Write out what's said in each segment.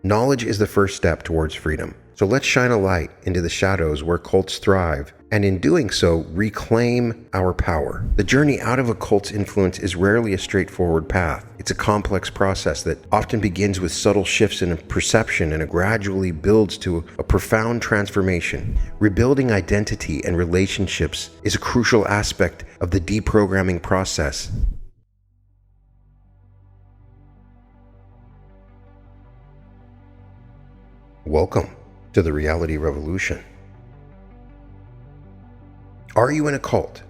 Knowledge is the first step towards freedom. So let's shine a light into the shadows where cults thrive, and in doing so, reclaim our power. The journey out of a cult's influence is rarely a straightforward path. It's a complex process that often begins with subtle shifts in perception and it gradually builds to a profound transformation. Rebuilding identity and relationships is a crucial aspect of the deprogramming process. Welcome to the Reality Revolution. Are you in a cult?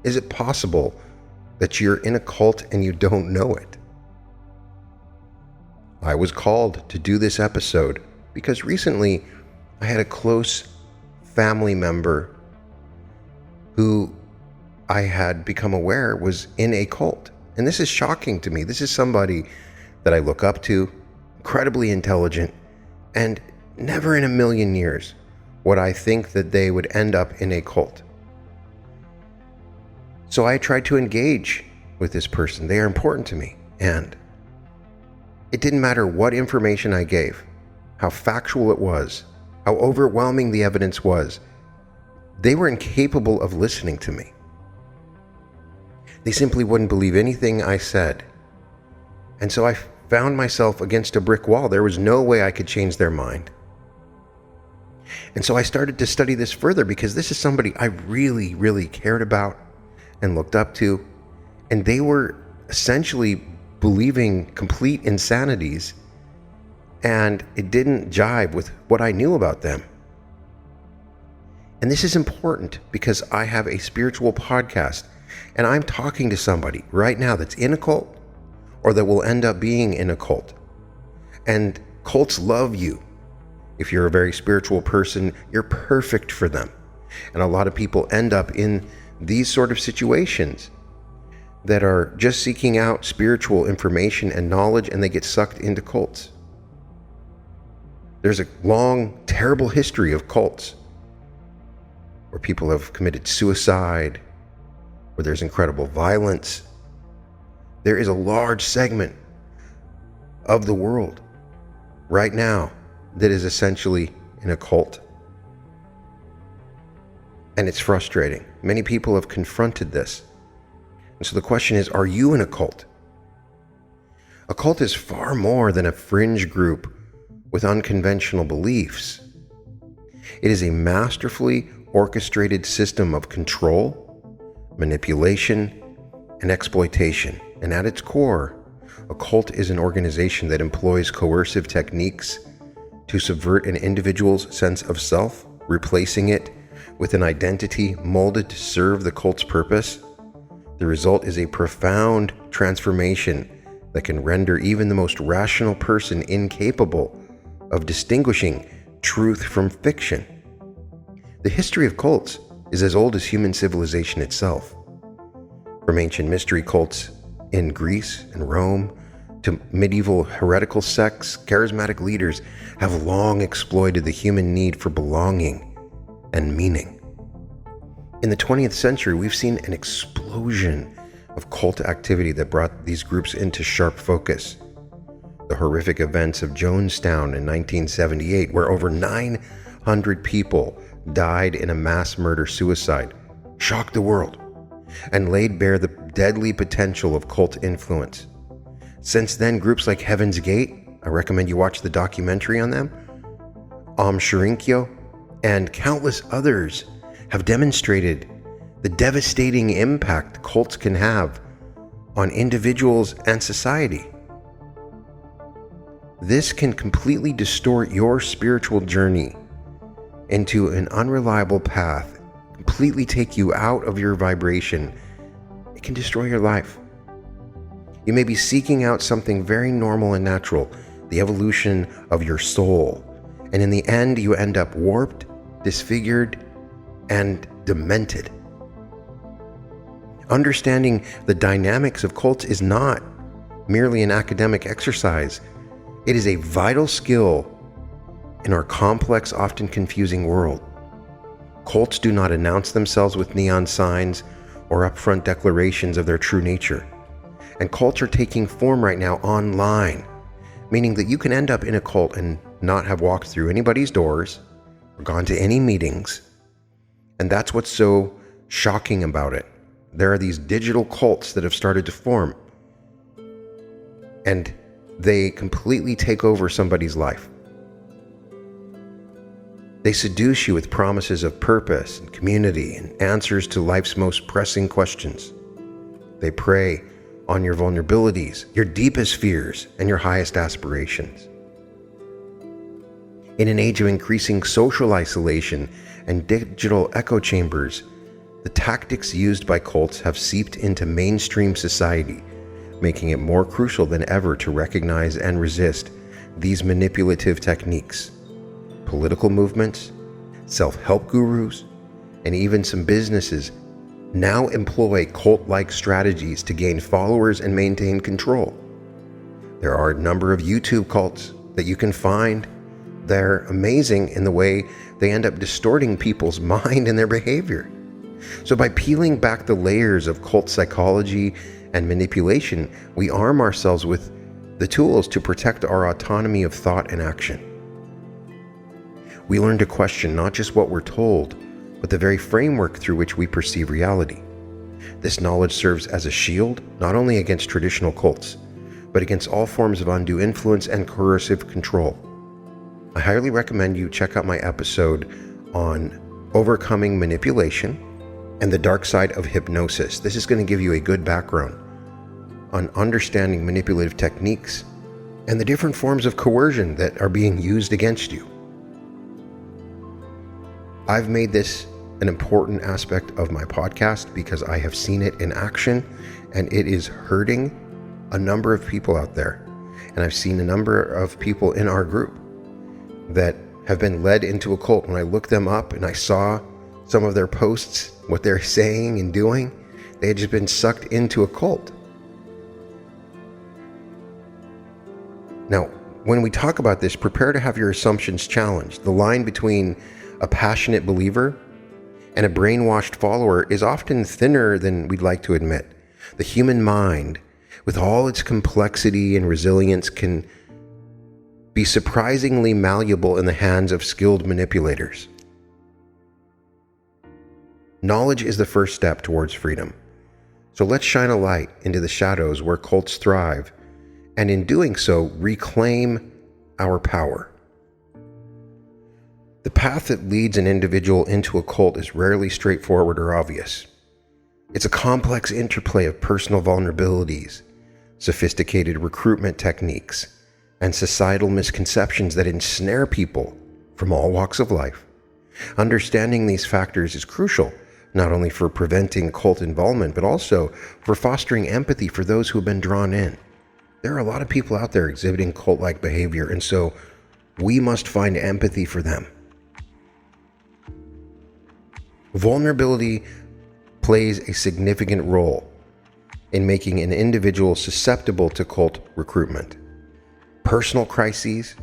Is it possible that you're in a cult and you don't know it? I was called to do this episode because recently I had a close family member who I had become aware was in a cult. And this is shocking to me. This is somebody that I look up to, incredibly intelligent, and never in a million years would I think that they would end up in a cult. So I tried to engage with this person. They are important to me. And it didn't matter what information I gave, how factual it was, how overwhelming the evidence was. They were incapable of listening to me. They simply wouldn't believe anything I said. And so I found myself against a brick wall. There was no way I could change their mind. And so I started to study this further because this is somebody I really, really cared about and looked up to. And they were essentially believing complete insanities, and it didn't jive with what I knew about them. And this is important because I have a spiritual podcast, and I'm talking to somebody right now that's in a cult or that will end up being in a cult. And cults love you. If you're a very spiritual person, you're perfect for them. And a lot of people end up in these sort of situations that are just seeking out spiritual information and knowledge, and they get sucked into cults. There's a long, terrible history of cults where people have committed suicide, where there's incredible violence. There is a large segment of the world right now that is essentially in a cult. And it's frustrating. Many people have confronted this. And so the question is, are you in a cult? A cult is far more than a fringe group with unconventional beliefs. It is a masterfully orchestrated system of control, manipulation, and exploitation. And at its core, a cult is an organization that employs coercive techniques to subvert an individual's sense of self, replacing it with an identity molded to serve the cult's purpose. The result is a profound transformation that can render even the most rational person incapable of distinguishing truth from fiction. The history of cults is as old as human civilization itself. From ancient mystery cults in Greece and Rome to medieval heretical sects, charismatic leaders have long exploited the human need for belonging and meaning. In the 20th century, we've seen an explosion of cult activity that brought these groups into sharp focus. The horrific events of Jonestown in 1978, where over 900 people died in a mass murder-suicide, shocked the world and laid bare the deadly potential of cult influence. Since then, groups like Heaven's Gate, I recommend you watch the documentary on them, Shirinkyo, and countless others have demonstrated the devastating impact cults can have on individuals and society. This can completely distort your spiritual journey into an unreliable path, completely take you out of your vibration. It can destroy your life. You may be seeking out something very normal and natural, the evolution of your soul, and in the end you end up warped, disfigured, and demented. Understanding the dynamics of cults is not merely an academic exercise. It is a vital skill in our complex, often confusing world. Cults do not announce themselves with neon signs or upfront declarations of their true nature. And cults are taking form right now online. meaning that you can end up in a cult and not have walked through anybody's doors or gone to any meetings. And that's what's so shocking about it. There are these digital cults that have started to form, and they completely take over somebody's life. They seduce you with promises of purpose and community and answers to life's most pressing questions. They prey on your vulnerabilities, your deepest fears, and your highest aspirations. In an age of increasing social isolation and digital echo chambers, the tactics used by cults have seeped into mainstream society, making it more crucial than ever to recognize and resist these manipulative techniques. Political movements, self-help gurus, and even some businesses now employ cult-like strategies to gain followers and maintain control. There are a number of YouTube cults that you can find. They're amazing in the way they end up distorting people's mind and their behavior. So by peeling back the layers of cult psychology and manipulation, we arm ourselves with the tools to protect our autonomy of thought and action. We learn to question not just what we're told, but the very framework through which we perceive reality. This knowledge serves as a shield not only against traditional cults, but against all forms of undue influence and coercive control. I highly recommend you check out my episode on overcoming manipulation and the dark side of hypnosis. This is going to give you a good background on understanding manipulative techniques and the different forms of coercion that are being used against you. I've made this an important aspect of my podcast because I have seen it in action, and it is hurting a number of people out there. And I've seen a number of people in our group that have been led into a cult. When I looked them up and I saw some of their posts, what they're saying and doing, they had just been sucked into a cult. Now, when we talk about this, prepare to have your assumptions challenged. The line between a passionate believer and a brainwashed follower is often thinner than we'd like to admit. The human mind, with all its complexity and resilience, can be surprisingly malleable in the hands of skilled manipulators. Knowledge is the first step towards freedom. So let's shine a light into the shadows where cults thrive, and in doing so, reclaim our power. The path that leads an individual into a cult is rarely straightforward or obvious. It's a complex interplay of personal vulnerabilities, sophisticated recruitment techniques, and societal misconceptions that ensnare people from all walks of life. Understanding these factors is crucial, not only for preventing cult involvement, but also for fostering empathy for those who have been drawn in. There are a lot of people out there exhibiting cult-like behavior, and so we must find empathy for them. Vulnerability plays a significant role in making an individual susceptible to cult recruitment. Personal crises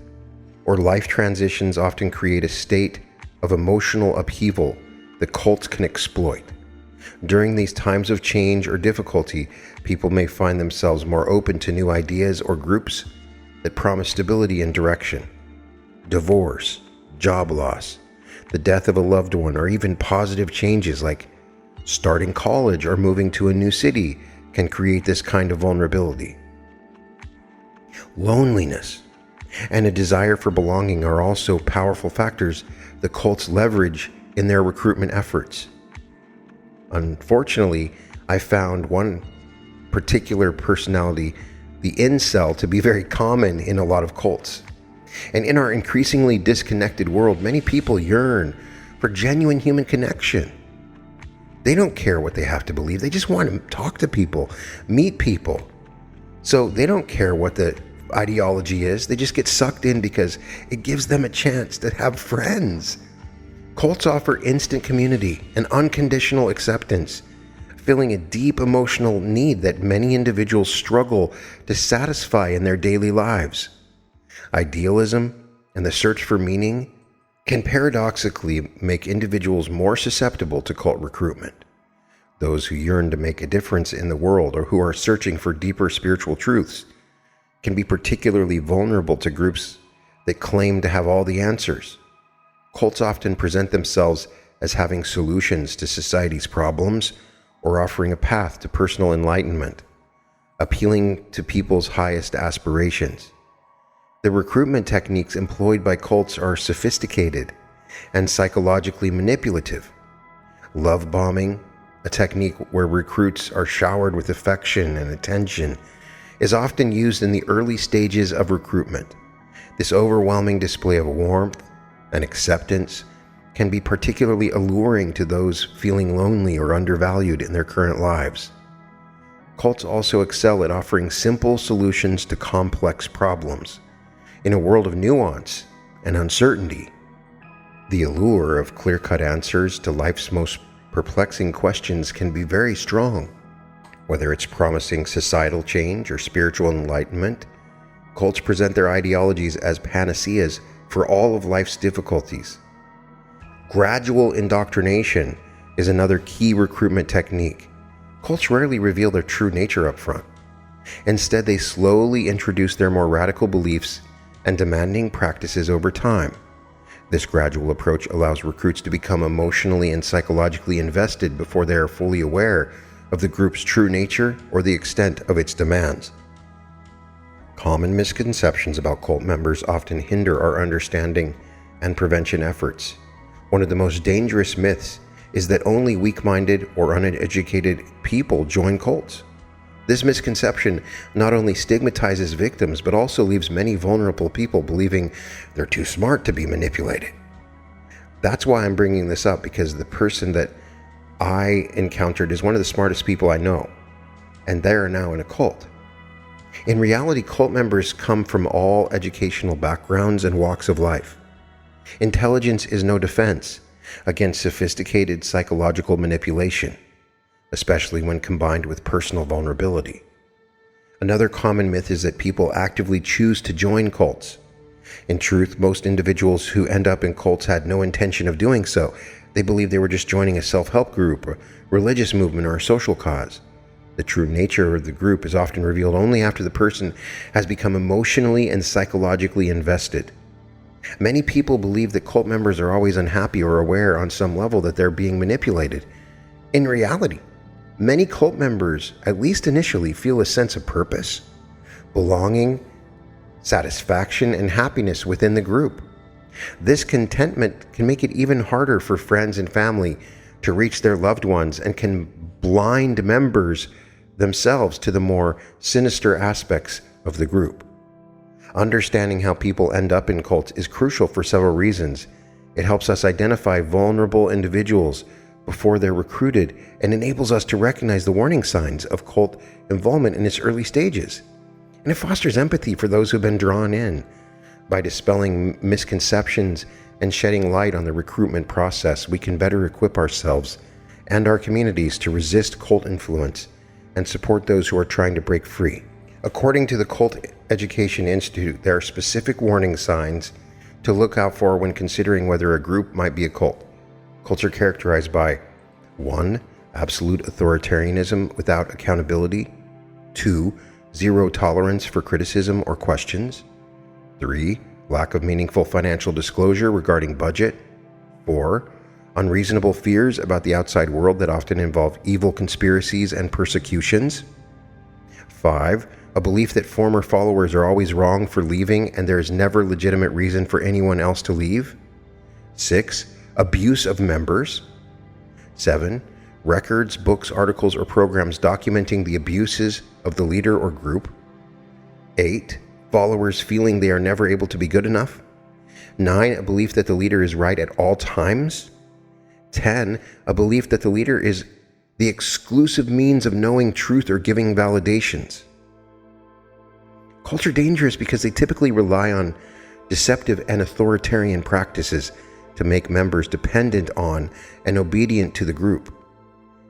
or life transitions often create a state of emotional upheaval that cults can exploit. During these times of change or difficulty, people may find themselves more open to new ideas or groups that promise stability and direction. Divorce, job loss, the death of a loved one, or even positive changes like starting college or moving to a new city can create this kind of vulnerability. Loneliness and a desire for belonging are also powerful factors the cults leverage in their recruitment efforts. Unfortunately, I found one particular personality, the incel, to be very common in a lot of cults. And in our increasingly disconnected world, many people yearn for genuine human connection. They don't care what they have to believe. They just want to talk to people, meet people. So they don't care what the ideology is. They just get sucked in because it gives them a chance to have friends. Cults offer instant community and unconditional acceptance, filling a deep emotional need that many individuals struggle to satisfy in their daily lives. Idealism and the search for meaning can paradoxically make individuals more susceptible to cult recruitment. Those who yearn to make a difference in the world or who are searching for deeper spiritual truths can be particularly vulnerable to groups that claim to have all the answers. Cults often present themselves as having solutions to society's problems or offering a path to personal enlightenment, appealing to people's highest aspirations. The recruitment techniques employed by cults are sophisticated and psychologically manipulative. Love bombing, a technique where recruits are showered with affection and attention, is often used in the early stages of recruitment. This overwhelming display of warmth and acceptance can be particularly alluring to those feeling lonely or undervalued in their current lives. Cults also excel at offering simple solutions to complex problems. In a world of nuance and uncertainty, the allure of clear-cut answers to life's most perplexing questions can be very strong. Whether it's promising societal change or spiritual enlightenment, cults present their ideologies as panaceas for all of life's difficulties. Gradual indoctrination is another key recruitment technique. Cults rarely reveal their true nature up front. Instead, they slowly introduce their more radical beliefs and demanding practices over time. This gradual approach allows recruits to become emotionally and psychologically invested before they are fully aware of the group's true nature or the extent of its demands. Common misconceptions about cult members often hinder our understanding and prevention efforts. One of the most dangerous myths is that only weak-minded or uneducated people join cults. This misconception not only stigmatizes victims, but also leaves many vulnerable people believing they're too smart to be manipulated. That's why I'm bringing this up, because the person that I encountered is one of the smartest people I know, and they are now in a cult. In reality, cult members come from all educational backgrounds and walks of life. Intelligence is no defense against sophisticated psychological manipulation, especially when combined with personal vulnerability. Another common myth is that people actively choose to join cults. In truth, most individuals who end up in cults had no intention of doing so. They believed they were just joining a self-help group, a religious movement, or a social cause. The true nature of the group is often revealed only after the person has become emotionally and psychologically invested. Many people believe that cult members are always unhappy or aware on some level that they're being manipulated. In reality, many cult members, at least initially, feel a sense of purpose, belonging, satisfaction, and happiness within the group. This contentment can make it even harder for friends and family to reach their loved ones and can blind members themselves to the more sinister aspects of the group. Understanding how people end up in cults is crucial for several reasons. It helps us identify vulnerable individuals before they're recruited and enables us to recognize the warning signs of cult involvement in its early stages. And it fosters empathy for those who've been drawn in. By dispelling misconceptions and shedding light on the recruitment process, we can better equip ourselves and our communities to resist cult influence and support those who are trying to break free. According to the Cult Education Institute, there are specific warning signs to look out for when considering whether a group might be a cult. Cults are characterized by 1. Absolute authoritarianism without accountability. 2. Zero tolerance for criticism or questions. 3. Lack of meaningful financial disclosure regarding budget. 4. Unreasonable fears about the outside world that often involve evil conspiracies and persecutions. 5. A belief that former followers are always wrong for leaving and there is never legitimate reason for anyone else to leave. 6. Abuse of members. 7. Records, books, articles, or programs documenting the abuses of the leader or group. 8. Followers feeling they are never able to be good enough. 9. A belief that the leader is right at all times. 10. A belief that the leader is the exclusive means of knowing truth or giving validations. Cults are dangerous because they typically rely on deceptive and authoritarian practices to make members dependent on and obedient to the group.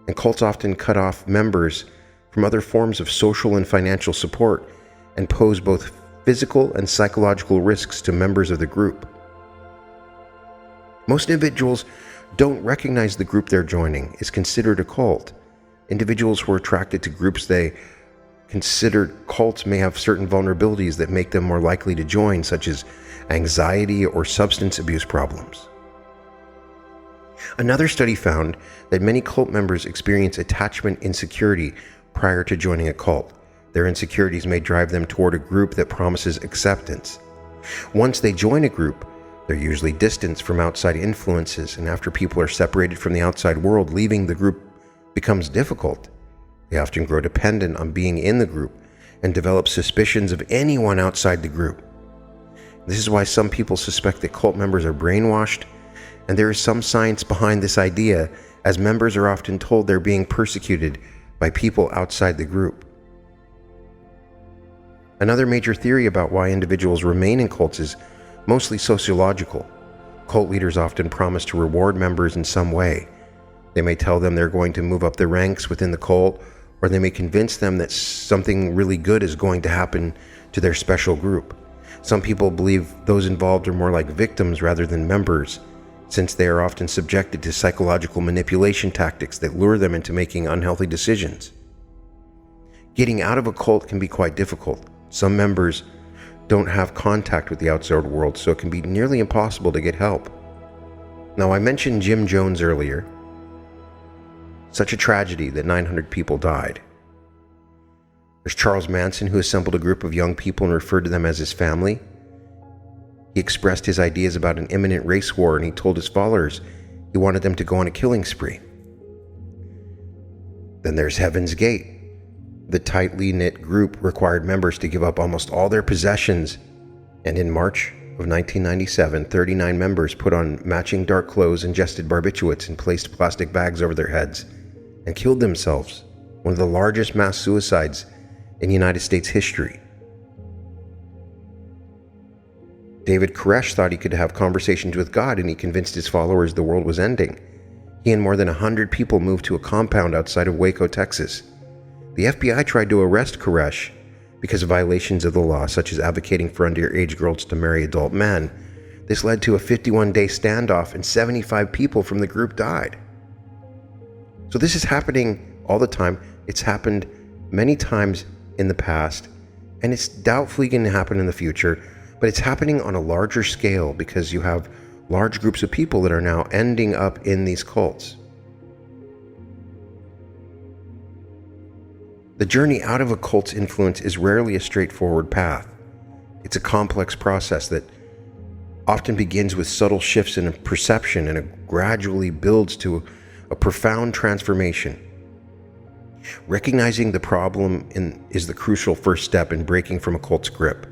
And cults often cut off members from other forms of social and financial support and pose both physical and psychological risks to members of the group. Most individuals don't recognize the group they're joining is considered a cult. Individuals who are attracted to groups they considered cults may have certain vulnerabilities that make them more likely to join, such as anxiety or substance abuse problems. Another study found that many cult members experience attachment insecurity prior to joining a cult. Their insecurities may drive them toward a group that promises acceptance. Once they join a group, they're usually distanced from outside influences, and after people are separated from the outside world, leaving the group becomes difficult. They often grow dependent on being in the group and develop suspicions of anyone outside the group. This is why some people suspect that cult members are brainwashed, and there is some science behind this idea, as members are often told they're being persecuted by people outside the group. Another major theory about why individuals remain in cults is mostly sociological. Cult leaders often promise to reward members in some way. They may tell them they're going to move up the ranks within the cult, or they may convince them that something really good is going to happen to their special group. Some people believe those involved are more like victims rather than members, since they are often subjected to psychological manipulation tactics that lure them into making unhealthy decisions. Getting out of a cult can be quite difficult. Some members don't have contact with the outside world, so it can be nearly impossible to get help. Now, I mentioned Jim Jones earlier. Such a tragedy that 900 people died. There's Charles Manson, who assembled a group of young people and referred to them as his family. He expressed his ideas about an imminent race war, and he told his followers he wanted them to go on a killing spree. Then there's Heaven's Gate. The tightly knit group required members to give up almost all their possessions, and in March of 1997, 39 members put on matching dark clothes, ingested barbiturates, and placed plastic bags over their heads, and killed themselves, one of the largest mass suicides in United States history. David Koresh thought he could have conversations with God, and he convinced his followers the world was ending. He and more than 100 people moved to a compound outside of Waco, Texas. The FBI tried to arrest Koresh because of violations of the law, such as advocating for underage girls to marry adult men. This led to a 51-day standoff, and 75 people from the group died. So this is happening all the time. It's happened many times in the past, and it's doubtfully going to happen in the future, but it's happening on a larger scale because you have large groups of people that are now ending up in these cults. The journey out of a cult's influence is rarely a straightforward path. It's a complex process that often begins with subtle shifts in perception and it gradually builds to a profound transformation. Recognizing the problem is the crucial first step in breaking from a cult's grip.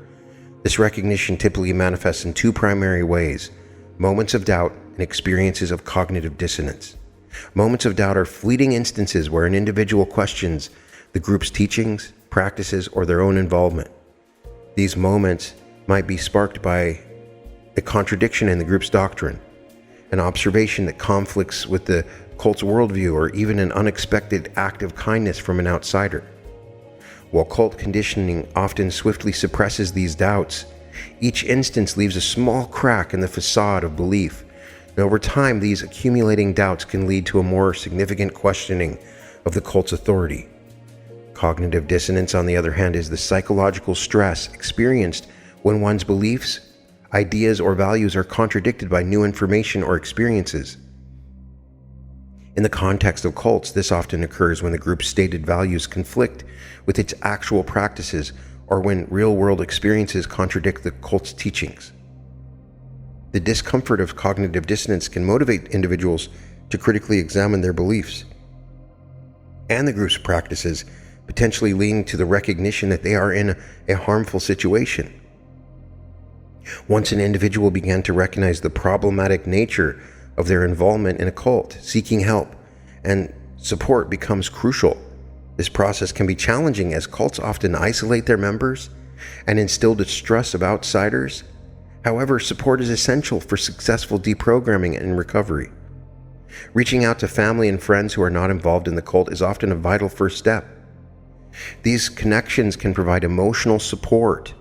This recognition typically manifests in two primary ways: moments of doubt and experiences of cognitive dissonance. Moments of doubt are fleeting instances where an individual questions the group's teachings, practices, or their own involvement. These moments might be sparked by a contradiction in the group's doctrine, an observation that conflicts with the cult's worldview, or even an unexpected act of kindness from an outsider. While cult conditioning often swiftly suppresses these doubts, each instance leaves a small crack in the facade of belief. And over time, these accumulating doubts can lead to a more significant questioning of the cult's authority. Cognitive dissonance, on the other hand, is the psychological stress experienced when one's beliefs, ideas, or values are contradicted by new information or experiences. In the context of cults, this often occurs when the group's stated values conflict with its actual practices, or when real-world experiences contradict the cult's teachings. The discomfort of cognitive dissonance can motivate individuals to critically examine their beliefs and the group's practices, potentially leading to the recognition that they are in a harmful situation. Once an individual began to recognize the problematic nature of their involvement in a cult, seeking help and support becomes crucial. This process can be challenging, as cults often isolate their members and instill distrust of outsiders. However, support is essential for successful deprogramming and recovery. Reaching out to family and friends who are not involved in the cult is often a vital first step. These connections can provide emotional support,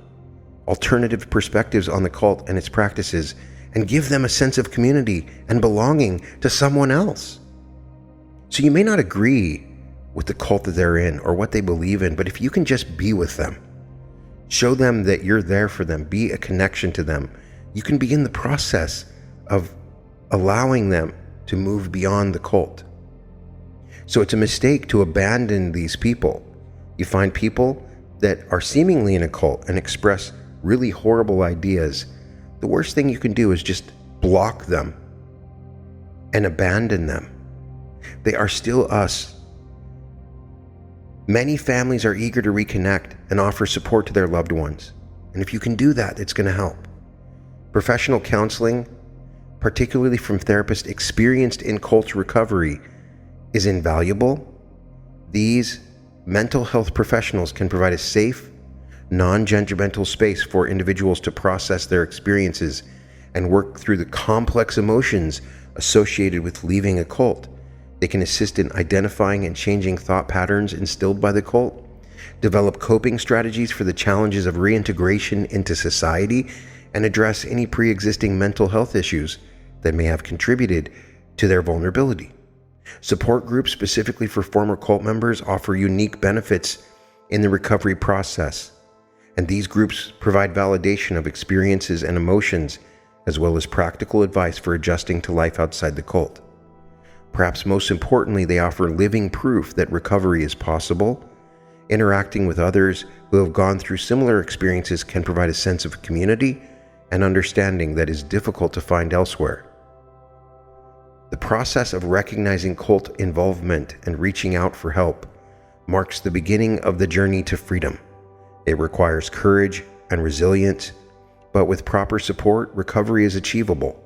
alternative perspectives on the cult and its practices, and give them a sense of community and belonging to someone else. So you may not agree with the cult that they're in or what they believe in, but if you can just be with them, show them that you're there for them, be a connection to them, you can begin the process of allowing them to move beyond the cult. So it's a mistake to abandon these people. You find people that are seemingly in a cult and express really horrible ideas. The worst thing you can do is just block them and abandon them. They are still us. Many families are eager to reconnect and offer support to their loved ones. And if you can do that, it's going to help. Professional counseling, particularly from therapists experienced in cult recovery, is invaluable. These mental health professionals can provide a safe, non-judgmental space for individuals to process their experiences and work through the complex emotions associated with leaving a cult. They can assist in identifying and changing thought patterns instilled by the cult, develop coping strategies for the challenges of reintegration into society, and address any pre-existing mental health issues that may have contributed to their vulnerability. Support groups specifically for former cult members offer unique benefits in the recovery process, and these groups provide validation of experiences and emotions, as well as practical advice for adjusting to life outside the cult. Perhaps most importantly, they offer living proof that recovery is possible. Interacting with others who have gone through similar experiences can provide a sense of community and understanding that is difficult to find elsewhere. The process of recognizing cult involvement and reaching out for help marks the beginning of the journey to freedom. It requires courage and resilience, but with proper support, recovery is achievable.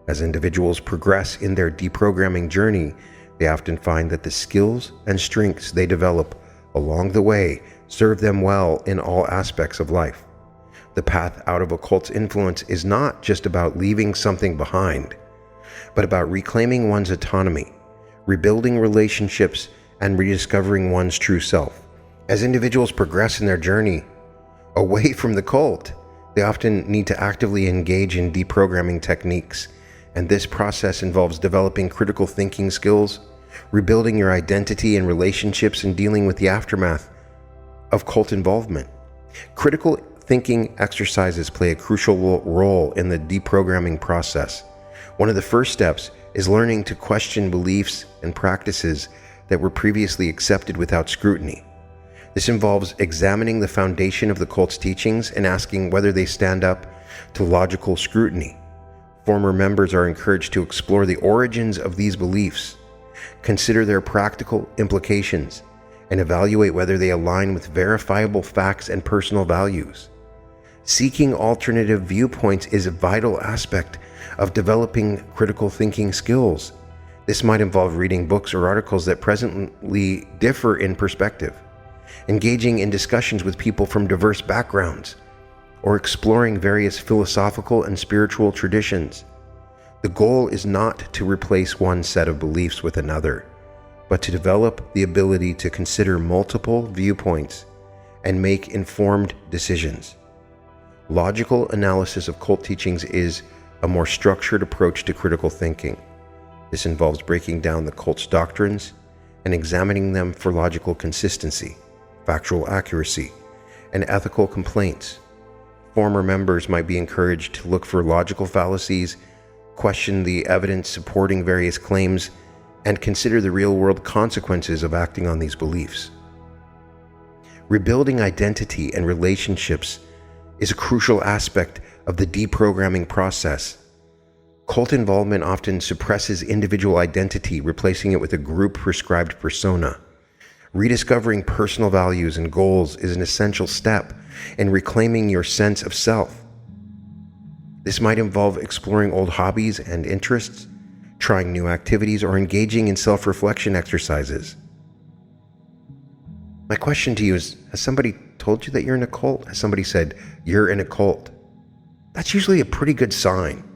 As individuals progress in their deprogramming journey, they often find that the skills and strengths they develop along the way serve them well in all aspects of life. The path out of a cult's influence is not just about leaving something behind, but about reclaiming one's autonomy, rebuilding relationships, and rediscovering one's true self. As individuals progress in their journey away from the cult, they often need to actively engage in deprogramming techniques, and this process involves developing critical thinking skills, rebuilding your identity and relationships, and dealing with the aftermath of cult involvement. Critical thinking exercises play a crucial role in the deprogramming process. One of the first steps is learning to question beliefs and practices that were previously accepted without scrutiny. This involves examining the foundation of the cult's teachings and asking whether they stand up to logical scrutiny. Former members are encouraged to explore the origins of these beliefs, consider their practical implications, and evaluate whether they align with verifiable facts and personal values. Seeking alternative viewpoints is a vital aspect of developing critical thinking skills. This might involve reading books or articles that presently differ in perspective, engaging in discussions with people from diverse backgrounds, or exploring various philosophical and spiritual traditions. The goal is not to replace one set of beliefs with another, but to develop the ability to consider multiple viewpoints and make informed decisions. Logical analysis of cult teachings is a more structured approach to critical thinking. This involves breaking down the cult's doctrines and examining them for logical consistency, factual accuracy, and ethical complaints. Former members might be encouraged to look for logical fallacies, question the evidence supporting various claims, and consider the real-world consequences of acting on these beliefs. Rebuilding identity and relationships is a crucial aspect of the deprogramming process. Cult involvement often suppresses individual identity, replacing it with a group-prescribed persona. Rediscovering personal values and goals is an essential step in reclaiming your sense of self. This might involve exploring old hobbies and interests, trying new activities, or engaging in self-reflection exercises. My question to you is, has somebody told you that you're in a cult? Has somebody said, you're in a cult? That's usually a pretty good sign.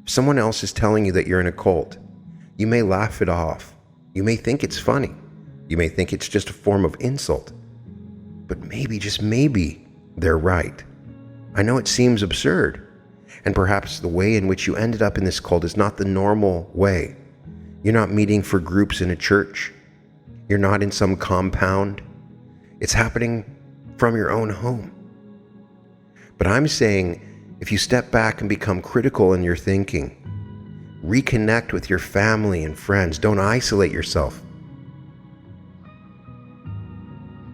If someone else is telling you that you're in a cult, you may laugh it off. You may think it's funny. You may think it's just a form of insult. But maybe, just maybe, they're right. I know it seems absurd, and perhaps the way in which you ended up in this cult is not the normal way. You're not meeting for groups in a church. You're not in some compound. It's happening from your own home. But I'm saying, if you step back and become critical in your thinking, reconnect with your family and friends, don't isolate yourself.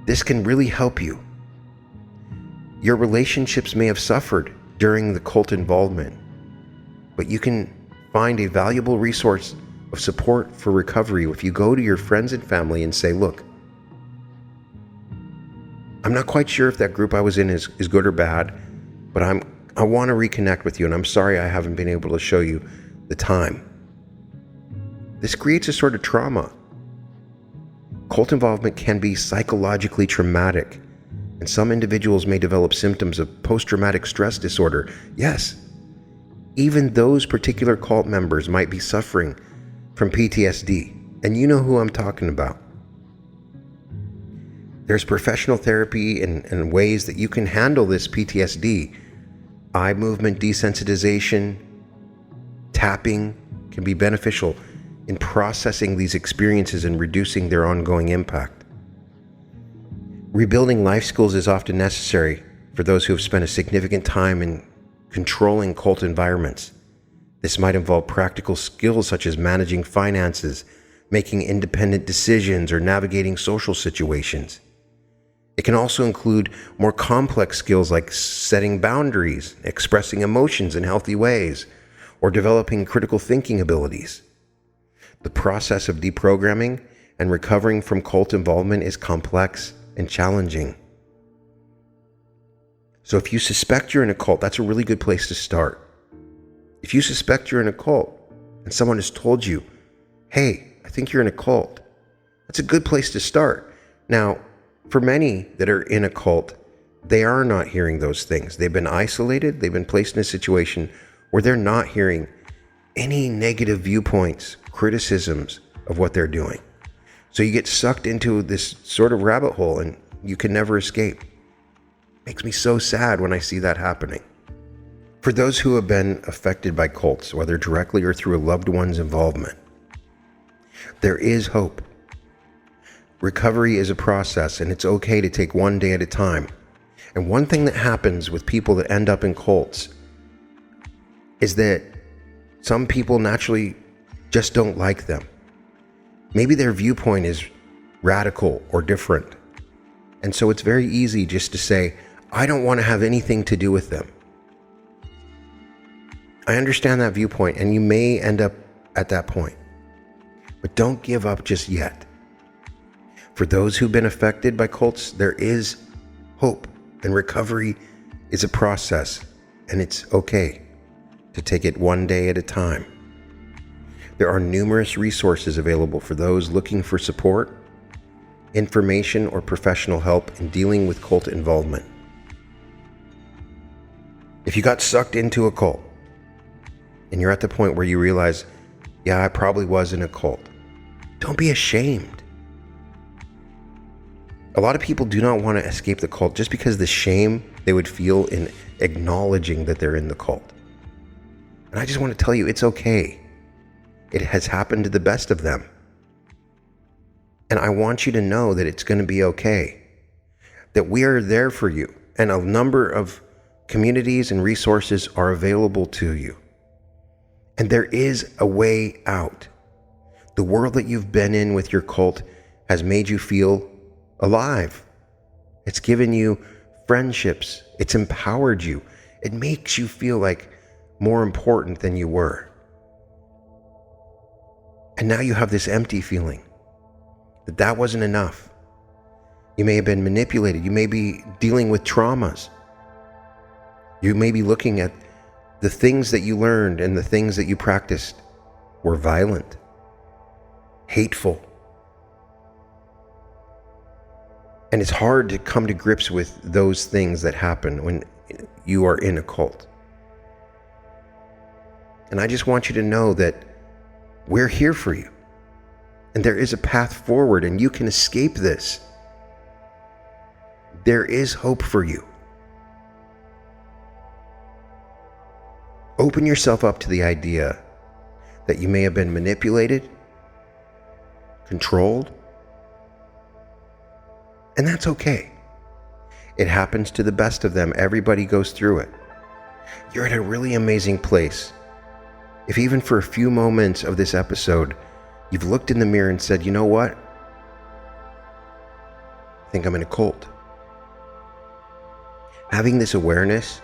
This can really help you. Your relationships may have suffered during the cult involvement, but you can find a valuable resource of support for recovery if you go to your friends and family and say, look, I'm not quite sure if that group I was in is good or bad, but I want to reconnect with you, and I'm sorry I haven't been able to show you the time. This creates a sort of trauma. Cult involvement can be psychologically traumatic, and some individuals may develop symptoms of post-traumatic stress disorder. Yes, even those particular cult members might be suffering from PTSD, and you know who I'm talking about. There's professional therapy and ways that you can handle this PTSD. Eye movement desensitization, tapping can be beneficial in processing these experiences and reducing their ongoing impact. Rebuilding life skills is often necessary for those who have spent a significant time in controlling cult environments. This might involve practical skills such as managing finances, making independent decisions, or navigating social situations. It can also include more complex skills like setting boundaries, expressing emotions in healthy ways, or developing critical thinking abilities. The process of deprogramming and recovering from cult involvement is complex and challenging. So if you suspect you're in a cult, that's a really good place to start. If you suspect you're in a cult and someone has told you, hey, I think you're in a cult, that's a good place to start. Now, for many that are in a cult, they are not hearing those things. They've been isolated. They've been placed in a situation where they're not hearing any negative viewpoints, criticisms of what they're doing. So you get sucked into this sort of rabbit hole and you can never escape. Makes me so sad when I see that happening. For those who have been affected by cults, whether directly or through a loved one's involvement, there is hope. Recovery is a process, and it's okay to take one day at a time. And one thing that happens with people that end up in cults is that some people naturally just don't like them. Maybe their viewpoint is radical or different. And so it's very easy just to say, I don't want to have anything to do with them. I understand that viewpoint, and you may end up at that point. But don't give up just yet. For those who've been affected by cults, there is hope, and recovery is a process, and it's okay to take it one day at a time. There are numerous resources available for those looking for support, information, or professional help in dealing with cult involvement. If you got sucked into a cult, and you're at the point where you realize, yeah, I probably was in a cult, don't be ashamed. A lot of people do not want to escape the cult just because of the shame they would feel in acknowledging that they're in the cult. And I just want to tell you, it's okay. It has happened to the best of them. And I want you to know that it's going to be okay. That we are there for you. And a number of communities and resources are available to you. And there is a way out. The world that you've been in with your cult has made you feel alive. It's given you friendships. It's empowered you. It makes you feel like more important than you were. And now you have this empty feeling that wasn't enough. You may have been manipulated. You may be dealing with traumas. You may be looking at the things that you learned and the things that you practiced were violent, hateful. And it's hard to come to grips with those things that happen when you are in a cult. And I just want you to know that we're here for you. And there is a path forward, and you can escape this. There is hope for you. Open yourself up to the idea that you may have been manipulated, controlled, And that's okay. It happens to the best of them. Everybody goes through it. You're at a really amazing place. If even for a few moments of this episode, you've looked in the mirror and said, you know what? I think I'm in a cult. Having this awareness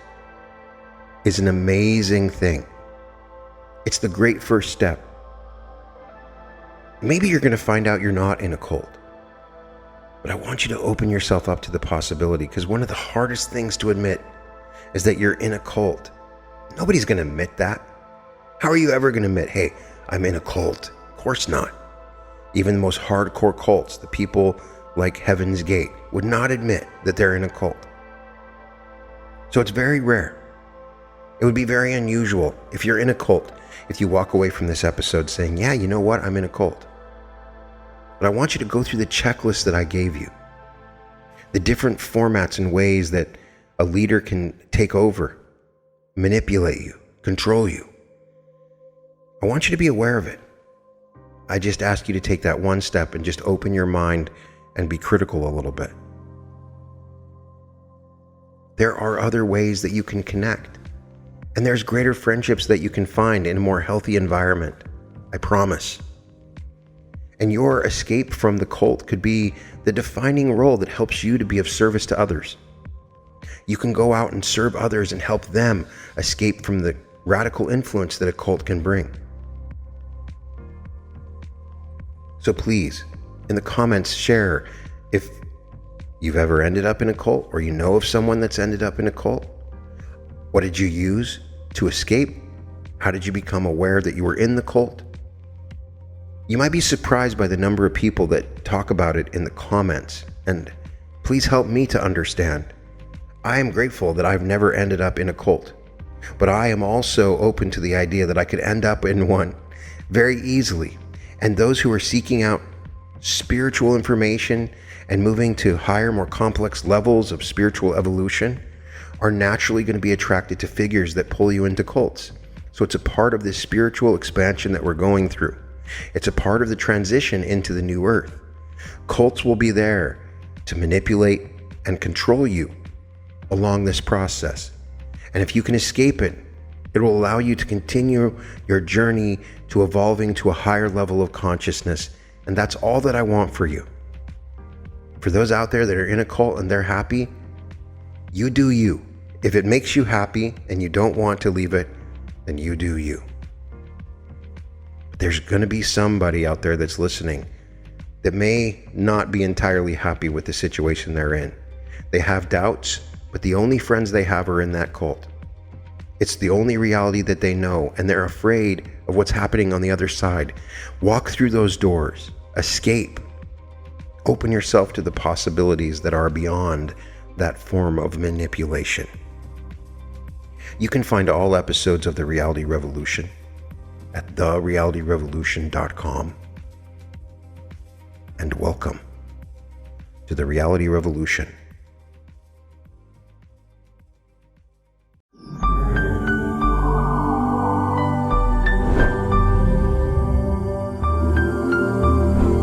is an amazing thing. It's the great first step. Maybe you're going to find out you're not in a cult. But I want you to open yourself up to the possibility, because one of the hardest things to admit is that you're in a cult. Nobody's going to admit that. How are you ever going to admit, hey, I'm in a cult? Of course not. Even the most hardcore cults, the people like Heaven's Gate, would not admit that they're in a cult. So it's very rare. It would be very unusual if you're in a cult, if you walk away from this episode saying, yeah, you know what, I'm in a cult. But I want you to go through the checklist that I gave you. The different formats and ways that a leader can take over, manipulate you, control you. I want you to be aware of it. I just ask you to take that one step and just open your mind and be critical a little bit. There are other ways that you can connect. And there's greater friendships that you can find in a more healthy environment. I promise. And your escape from the cult could be the defining role that helps you to be of service to others. You can go out and serve others and help them escape from the radical influence that a cult can bring. So please, in the comments, share if you've ever ended up in a cult, or you know of someone that's ended up in a cult. What did you use to escape? How did you become aware that you were in the cult? You might be surprised by the number of people that talk about it in the comments, and please help me to understand. I am grateful that I've never ended up in a cult, but I am also open to the idea that I could end up in one very easily. And those who are seeking out spiritual information and moving to higher, more complex levels of spiritual evolution are naturally going to be attracted to figures that pull you into cults. So it's a part of this spiritual expansion that we're going through. It's a part of the transition into the new earth. Cults will be there to manipulate and control you along this process. And if you can escape it, it will allow you to continue your journey to evolving to a higher level of consciousness. And that's all that I want for you. For those out there that are in a cult and they're happy, you do you. If it makes you happy and you don't want to leave it, then you do you. There's going to be somebody out there that's listening that may not be entirely happy with the situation they're in. They have doubts, but the only friends they have are in that cult. It's the only reality that they know, and they're afraid of what's happening on the other side. Walk through those doors. Escape. Open yourself to the possibilities that are beyond that form of manipulation. You can find all episodes of The Reality Revolution at therealityrevolution.com. And welcome to The Reality Revolution.